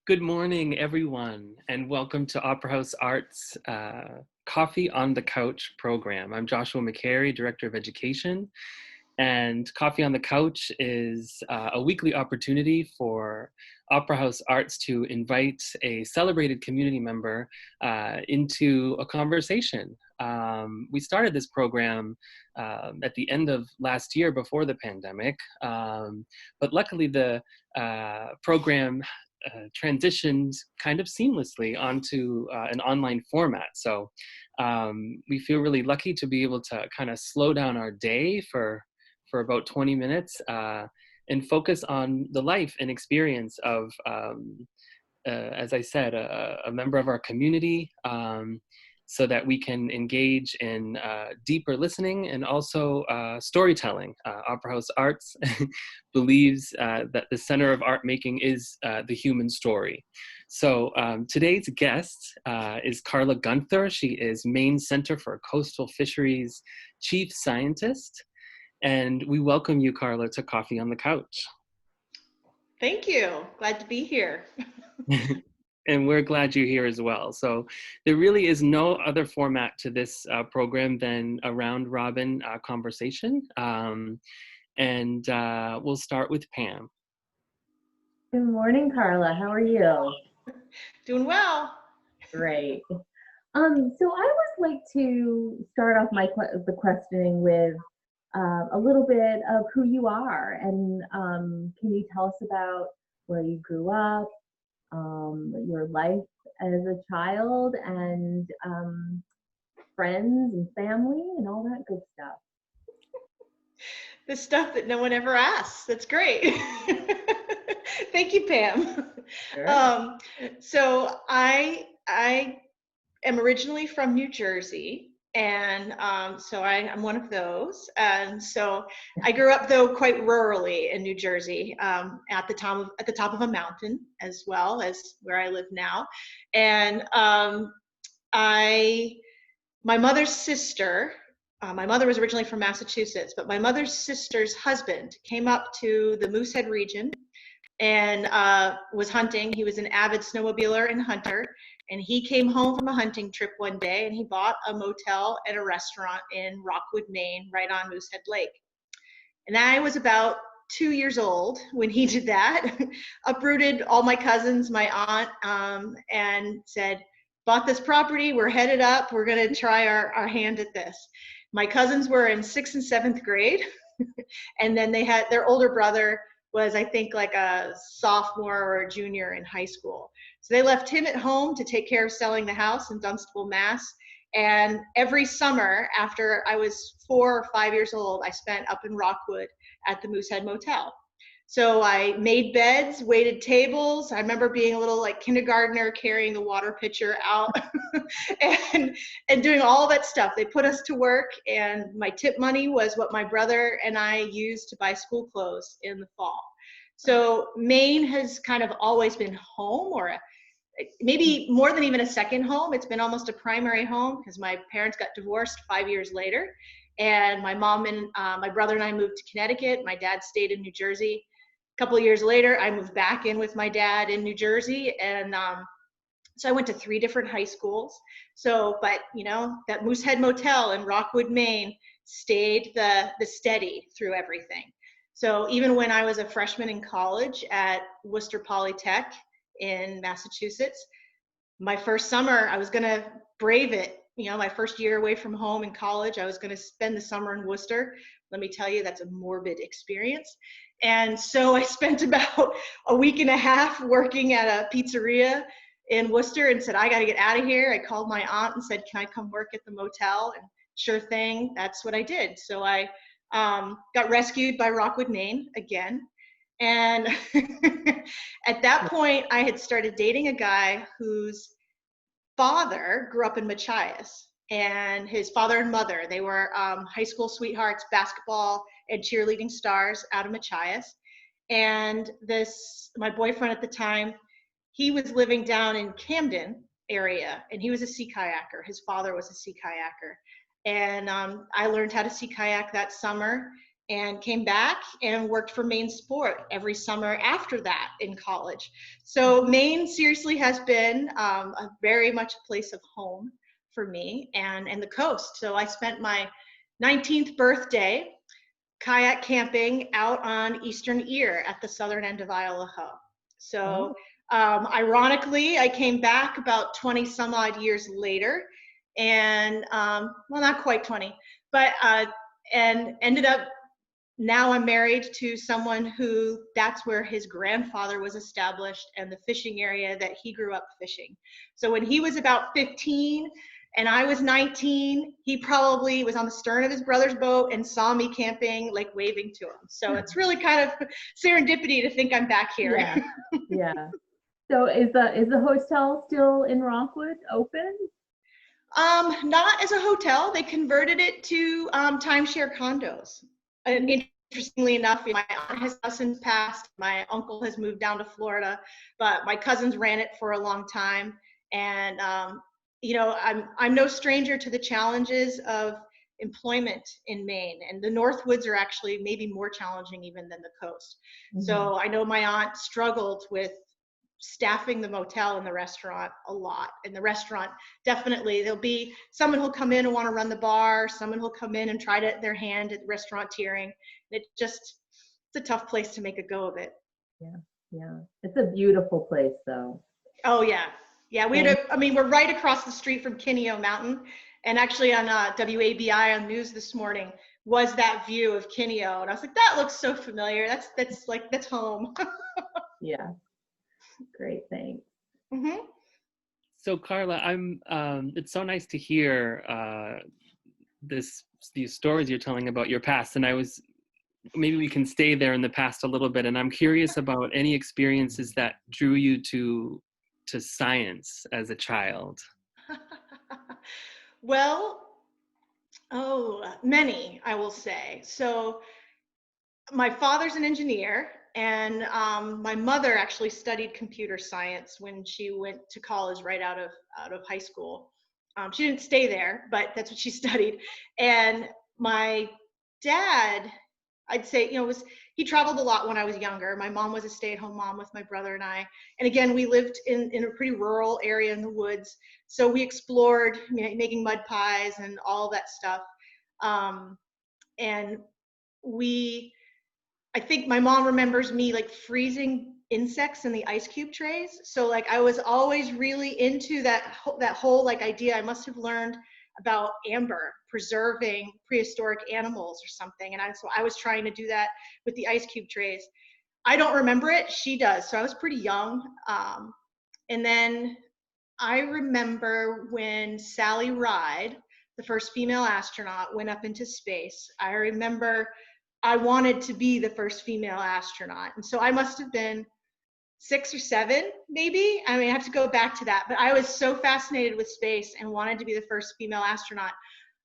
Good morning, everyone, and welcome to Opera House Arts Coffee on the Couch program. I'm Joshua McCary, Director of Education, and Coffee on the Couch is a weekly opportunity for Opera House Arts to invite a celebrated community member into a conversation. We started this program at the end of last year before the pandemic, but luckily the program transitioned kind of seamlessly onto an online format. So we feel really lucky to be able to kind of slow down our day for about 20 minutes and focus on the life and experience of, as I said, a member of our community, so that we can engage in deeper listening and also storytelling. Opera House Arts believes that the center of art making is the human story. So today's guest is Carla Guenther. She is Maine Center for Coastal Fisheries Chief Scientist. And we welcome you, Carla, to Coffee on the Couch. Thank you. Glad to be here. And we're glad you're here as well. So there really is no other format to this program than a round robin conversation. And we'll start with Pam. Good morning, Carla. How are you? Doing well. Great. So I would like to start off the questioning with a little bit of who you are, and can you tell us about where you grew up, your life as a child, and friends and family and all that good stuff? The stuff that no one ever asks. That's great. Thank you, Pam. Sure. So I am originally from New Jersey. And so I'm one of those. And so I grew up, though, quite rurally in New Jersey, at the top of a mountain, as well as where I live now. And my mother's sister, my mother was originally from Massachusetts, but my mother's sister's husband came up to the Moosehead region and was hunting. He was an avid snowmobiler and hunter. And he came home from a hunting trip one day and he bought a motel and a restaurant in Rockwood, Maine, right on Moosehead Lake. And I was about 2 years old when he did that, uprooted all my cousins, my aunt, and said, bought this property, we're headed up, we're gonna try our hand at this. My cousins were in 6th and 7th grade. And then they had, their older brother was, I think, like a sophomore or a junior in high school. So they left him at home to take care of selling the house in Dunstable, Mass. And every summer after I was 4 or 5 years old, I spent up in Rockwood at the Moosehead Motel. So I made beds, waited tables. I remember being a little like kindergartner carrying the water pitcher out and doing all that stuff. They put us to work, and my tip money was what my brother and I used to buy school clothes in the fall. So Maine has kind of always been home, or maybe more than even a second home. It's been almost a primary home because my parents got divorced 5 years later. And my mom and my brother and I moved to Connecticut. My dad stayed in New Jersey. A couple of years later, I moved back in with my dad in New Jersey. And so I went to 3 different high schools. So, but you know, that Moosehead Motel in Rockwood, Maine stayed the steady through everything. So even when I was a freshman in college at Worcester Polytech in Massachusetts, my first summer, I was gonna brave it. You know, my first year away from home in college, I was gonna spend the summer in Worcester. Let me tell you, that's a morbid experience. And so I spent about a week and a half working at a pizzeria in Worcester and said, I gotta get out of here. I called my aunt and said, can I come work at the motel? And sure thing, that's what I did. So I got rescued by Rockwood, Maine again. And at that point, I had started dating a guy whose father grew up in Machias, and his father and mother, they were high school sweethearts, basketball and cheerleading stars out of Machias. And my boyfriend at the time, he was living down in Camden area, and he was a sea kayaker. His father was a sea kayaker. And I learned how to sea kayak that summer. and came back and worked for Maine Sport every summer after that in college. So Maine seriously has been a very much a place of home for me, and the coast. So I spent my 19th birthday kayak camping out on Eastern Ear at the southern end of Isle Ho. So ironically, I came back about 20 some odd years later, and well, not quite 20, but and ended up, now I'm married to someone who, that's where his grandfather was established and the fishing area that he grew up fishing. So when he was about 15 and I was 19, he probably was on the stern of his brother's boat and saw me camping, like waving to him. So it's really kind of serendipity to think I'm back here. Yeah. Yeah. So is the hotel still in Rockwood open? Not as a hotel. They converted it to timeshare condos. Interestingly enough, my aunt has since passed. My uncle has moved down to Florida, but my cousins ran it for a long time. And you know, I'm no stranger to the challenges of employment in Maine, and the Northwoods are actually maybe more challenging even than the coast. So I know my aunt struggled with staffing the motel and the restaurant a lot. And the restaurant, definitely, there'll be someone who'll come in and want to run the bar, someone who'll come in and try their hand at restauranteering. It's a tough place to make a go of it. Yeah, yeah. It's a beautiful place, though. Oh yeah, yeah. We're right across the street from Kineo Mountain, and actually on WABI on news this morning was that view of Kineo, and I was like, that looks so familiar. That's home. Yeah. Great, thanks. So Carla, it's so nice to hear these stories you're telling about your past, and maybe we can stay there in the past a little bit. And I'm curious about any experiences that drew you to science as a child. Well, many, I will say. So my father's an engineer, and my mother actually studied computer science when she went to college right out of high school. She didn't stay there, but that's what she studied. And my dad, I'd say, he traveled a lot when I was younger. My mom was a stay-at-home mom with my brother and I. And again, we lived in a pretty rural area in the woods. So we explored making mud pies and all that stuff. And I think my mom remembers me like freezing insects in the ice cube trays. So like I was always really into that whole like idea. I must have learned about amber preserving prehistoric animals or something. And so I was trying to do that with the ice cube trays. I don't remember it. She does. So I was pretty young. And then I remember when Sally Ride, the first female astronaut, went up into space. I remember I wanted to be the first female astronaut. And so I must have been 6 or 7, maybe. I have to go back to that. But I was so fascinated with space and wanted to be the first female astronaut.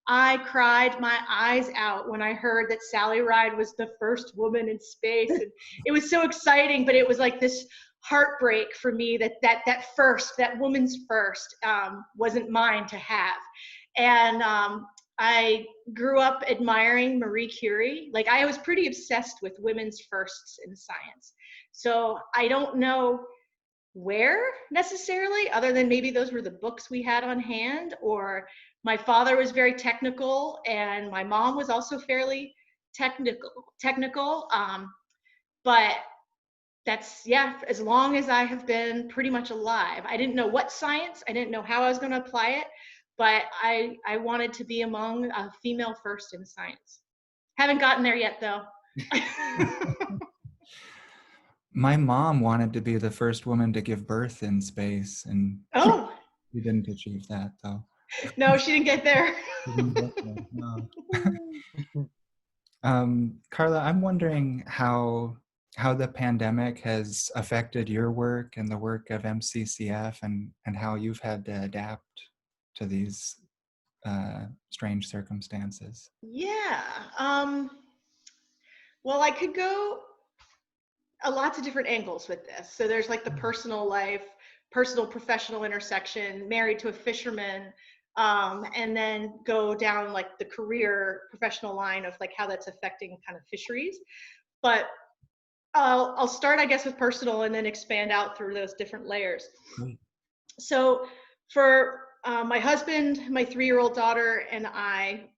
I cried my eyes out when I heard that Sally Ride was the first woman in space. And it was so exciting, but it was like this heartbreak for me that woman's first wasn't mine to have. And I grew up admiring Marie Curie. Like I was pretty obsessed with women's firsts in science. So I don't know where necessarily, other than maybe those were the books we had on hand, or my father was very technical and my mom was also fairly technical. But that's, as long as I have been pretty much alive. I didn't know what science, I didn't know how I was going to apply it, but I wanted to be among a female first in science. Haven't gotten there yet, though. My mom wanted to be the first woman to give birth in space, and she didn't achieve that, though. No, she didn't get there. No. Carla, I'm wondering how the pandemic has affected your work and the work of MCCF, and how you've had to adapt to these strange circumstances. Yeah. Well, I could go lots of different angles with this. So there's like the personal life, personal professional intersection, married to a fisherman, and then go down like the career professional line of like how that's affecting kind of fisheries. But I'll start, I guess, with personal and then expand out through those different layers. Great. So for my husband, my 3-year-old daughter, and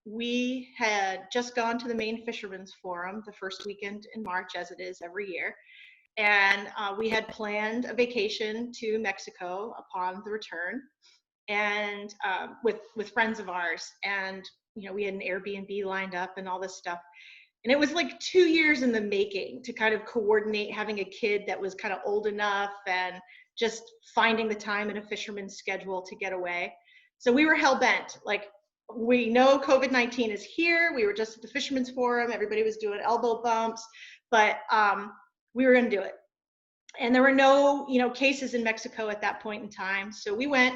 we had just gone to the Maine Fishermen's Forum the first weekend in March, as it is every year. And we had planned a vacation to Mexico upon the return, and with friends of ours. And, you know, we had an Airbnb lined up and all this stuff. And it was like 2 years in the making to kind of coordinate having a kid that was kind of old enough and just finding the time in a fisherman's schedule to get away. So we were hell bent. Like, we know COVID-19 is here. We were just at the Fishermen's Forum. Everybody was doing elbow bumps, but we were going to do it. And there were no, you know, cases in Mexico at that point in time. So we went,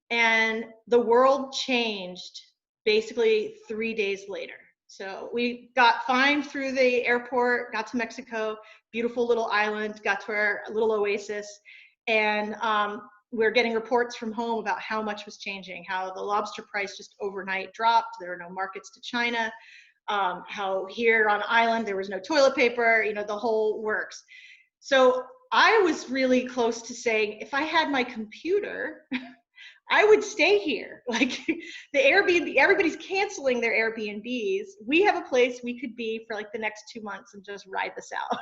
and the world changed basically 3 days later. So we got fine through the airport, got to Mexico, beautiful little island, got to our little oasis, and we're getting reports from home about how much was changing, how the lobster price just overnight dropped. There were no markets to China, how here on island there was no toilet paper, you know, the whole works. So I was really close to saying, if I had my computer, I would stay here. Like, the Airbnb, everybody's canceling their Airbnbs. We have a place we could be for like the next 2 months and just ride this out.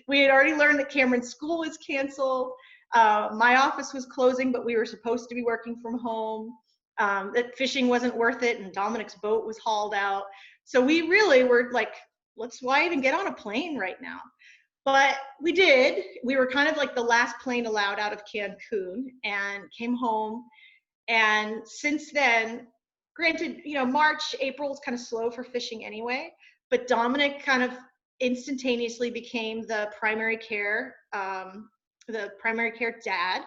We had already learned that Cameron's school was canceled. My office was closing, but we were supposed to be working from home. That fishing wasn't worth it, and Dominic's boat was hauled out. So we really were like, why even get on a plane right now? But we did. We were kind of like the last plane allowed out of Cancun, and came home. And since then, granted, you know, March, April is kind of slow for fishing anyway, but Dominic kind of instantaneously became the primary care dad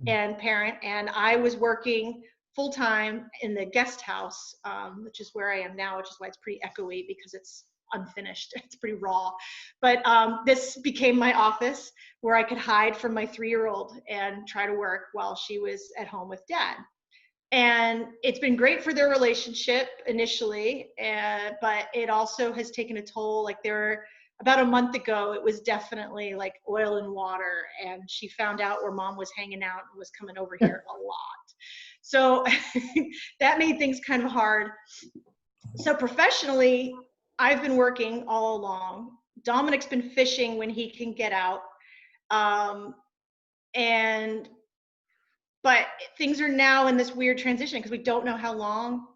and parent. And I was working full time in the guest house, which is where I am now, which is why it's pretty echoey, because it's unfinished. It's pretty raw. But this became my office where I could hide from my 3-year-old and try to work while she was at home with dad. And it's been great for their relationship initially, but it also has taken a toll. Like, about a month ago, it was definitely like oil and water, and she found out where mom was hanging out and was coming over here a lot. So that made things kind of hard. So professionally, I've been working all along. Dominic's been fishing when he can get out. But things are now in this weird transition because we don't know how long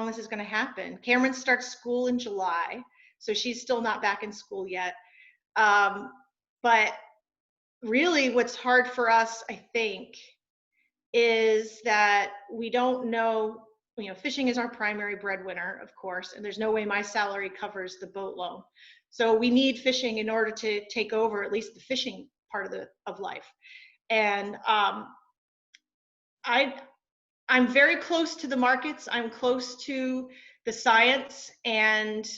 this is going to happen. Cameron starts school in July, so she's still not back in school yet. But really what's hard for us, I think, is that we don't know, you know, fishing is our primary breadwinner, of course, and there's no way my salary covers the boat loan. So we need fishing in order to take over at least the fishing part of life. And I'm very close to the markets. I'm close to the science, and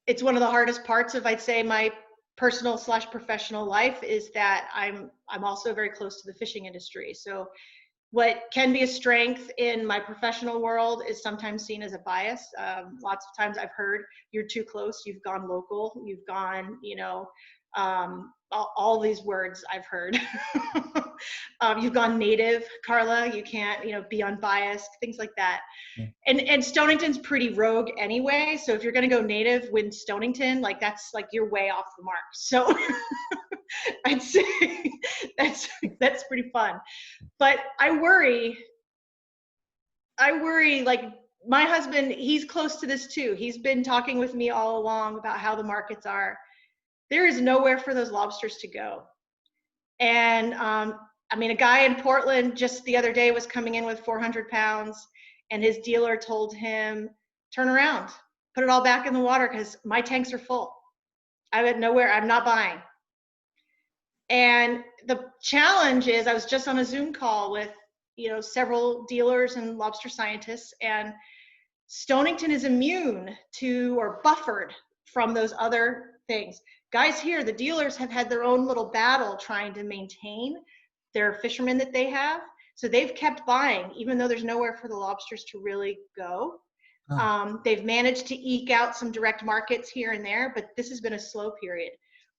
it's one of the hardest parts of, I'd say, my personal / professional life, is that I'm also very close to the fishing industry. So what can be a strength in my professional world is sometimes seen as a bias. Lots of times I've heard, you're too close, you've gone local, you've gone, you know, all these words I've heard. You've gone native, Carla, you can't, you know, be unbiased, things like that. Yeah. And Stonington's pretty rogue anyway, so if you're gonna go native with Stonington, like, that's like, you're way off the mark. So I'd say that's pretty fun. But I worry, like, my husband, he's close to this too. He's been talking with me all along about how the markets are. There is nowhere for those lobsters to go. And I mean, a guy in Portland just the other day was coming in with 400 pounds, and his dealer told him, turn around, put it all back in the water, because my tanks are full. I have nowhere, I'm not buying. And the challenge is, I was just on a Zoom call with, you know, several dealers and lobster scientists, and Stonington is immune to, or buffered from, those other things. Guys here, the dealers have had their own little battle trying to maintain their fishermen that they have. So they've kept buying, even though there's nowhere for the lobsters to really go. They've managed to eke out some direct markets here and there, but this has been a slow period.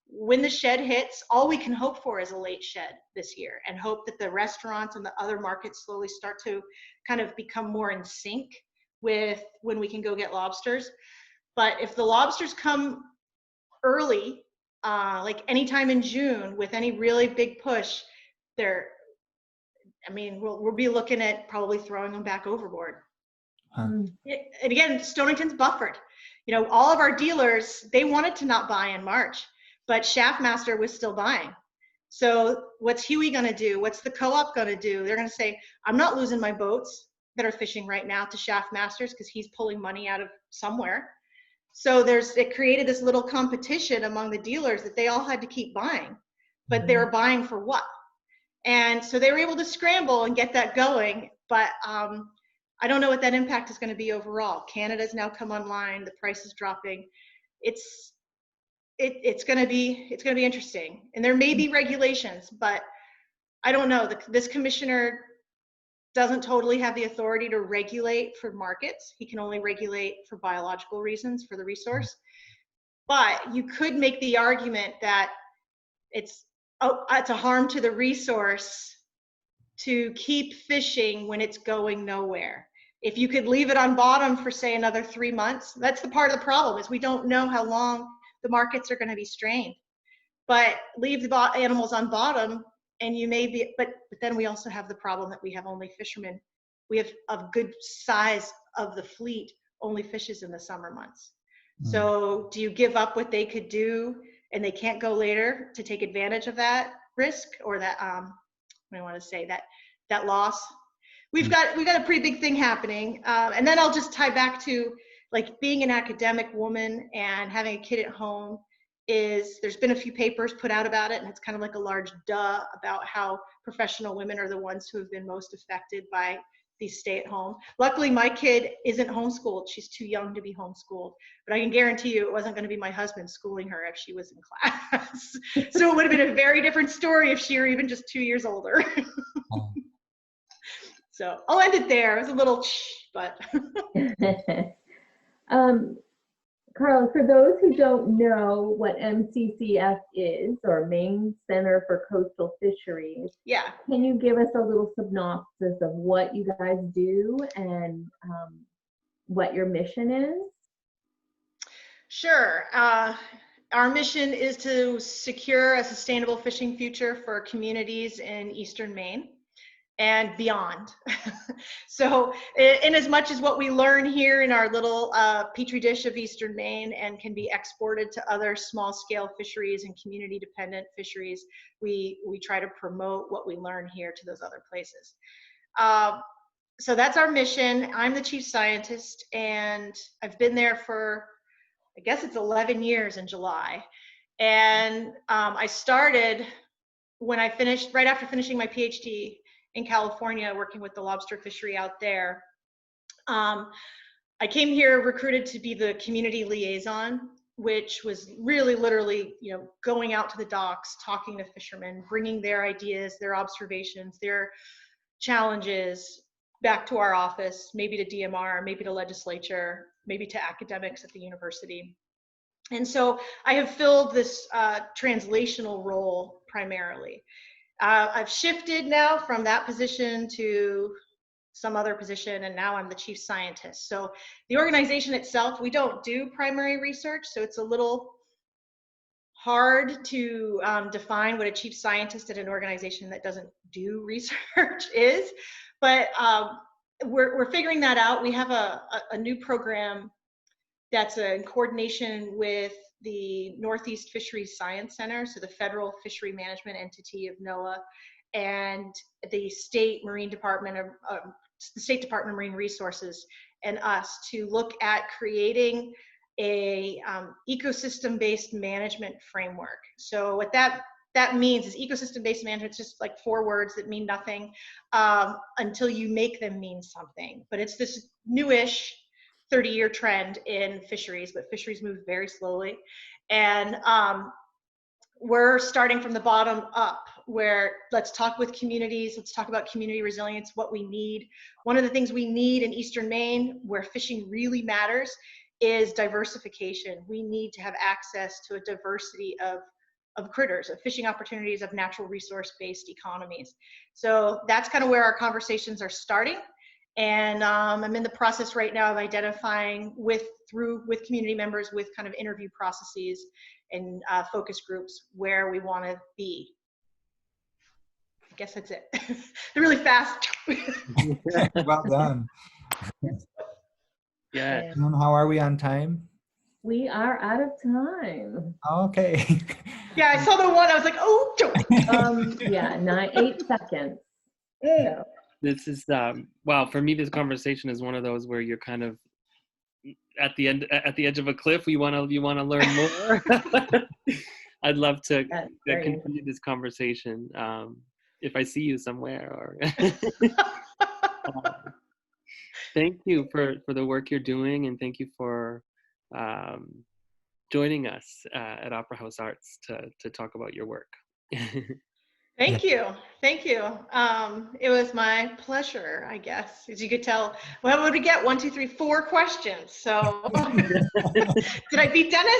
When the shed hits, all we can hope for is a late shed this year, and hope that the restaurants and the other markets slowly start to kind of become more in sync with when we can go get lobsters. But if the lobsters come early, like anytime in June with any really big push, we'll be looking at probably throwing them back overboard. And again, Stonington's buffered. You know, all of our dealers, they wanted to not buy in March, but Shaftmaster was still buying. So what's Huey going to do? What's the co-op going to do? They're going to say, I'm not losing my boats that are fishing right now to Shaftmasters because he's pulling money out of somewhere. So it created this little competition among the dealers that they all had to keep buying, but they were buying for what? And so they were able to scramble and get that going. But I don't know what that impact is going to be overall. Canada's now come online. The price is dropping. It's going to be interesting. And there may be regulations, but I don't know. This commissioner doesn't totally have the authority to regulate for markets. He can only regulate for biological reasons for the resource. But you could make the argument that it's a harm to the resource to keep fishing when it's going nowhere. If you could leave it on bottom for, say, another 3 months, that's the part of the problem, is we don't know how long the markets are going to be strained. But leave the animals on bottom, and you may be, but then we also have the problem that we have only fishermen. We have a good size of the fleet only fishes in the summer months. So do you give up what they could do and they can't go later to take advantage of that risk, or that, I want to say that loss? We've got a pretty big thing happening. And then I'll just tie back to, like, being an academic woman and having a kid at home. There's been a few papers put out about it, and it's kind of like a large duh about how professional women are the ones who have been most affected by these stay-at-home. Luckily, my kid isn't homeschooled. She's too young to be homeschooled. But I can guarantee you it wasn't going to be my husband schooling her if she was in class. So it would have been a very different story if she were even just 2 years older. So I'll end it there. It was a little but. Carla, for those who don't know what MCCF is, or Maine Center for Coastal Fisheries, yeah, can you give us a little synopsis of what you guys do and what your mission is? Sure. Our mission is to secure a sustainable fishing future for communities in Eastern Maine and beyond. So in as much as what we learn here in our little petri dish of Eastern Maine and can be exported to other small scale fisheries and community dependent fisheries, we try to promote what we learn here to those other places. So that's our mission. I'm the chief scientist, and I've been there for, I guess it's 11 years in July. And I started when I finished, right after finishing my PhD in California, working with the lobster fishery out there. I came here recruited to be the community liaison, which was really literally, going out to the docks, talking to fishermen, bringing their ideas, their observations, their challenges back to our office, maybe to DMR, maybe to legislature, maybe to academics at the university. And so I have filled this translational role primarily. I've shifted now from that position to some other position, and now I'm the chief scientist. So the organization itself, we don't do primary research, so it's a little hard to define what a chief scientist at an organization that doesn't do research is. But we're figuring that out. We have a new program that's in coordination with the Northeast Fisheries Science Center, so the federal fishery management entity of NOAA, and the state Marine Department of the State Department of Marine Resources, and us, to look at creating a ecosystem-based management framework. So what that means is ecosystem-based management. It's just like 4 words that mean nothing until you make them mean something. But it's this newish 30-year trend in fisheries, but fisheries move very slowly. And we're starting from the bottom up where let's talk with communities, let's talk about community resilience, what we need. One of the things we need in Eastern Maine, where fishing really matters, is diversification. We need to have access to a diversity of critters, of fishing opportunities, of natural resource-based economies. So that's kind of where our conversations are starting. And I'm in the process right now of identifying with community members, with kind of interview processes and focus groups where we want to be. I guess that's it. They're really fast. Well done. Yeah. How are we on time? We are out of time. Okay. Yeah, I saw the one. I was like, oh, Yeah, 8 seconds. So. This is wow, for me this conversation is one of those where you're kind of at the edge of a cliff. You want to learn more. I'd love to continue this conversation if I see you somewhere. Or thank you for the work you're doing, and thank you for joining us at Opera House Arts to talk about your work. Thank you. It was my pleasure, I guess. As you could tell, what would we get? 1, 2, 3, 4 questions. So did I beat Dennis?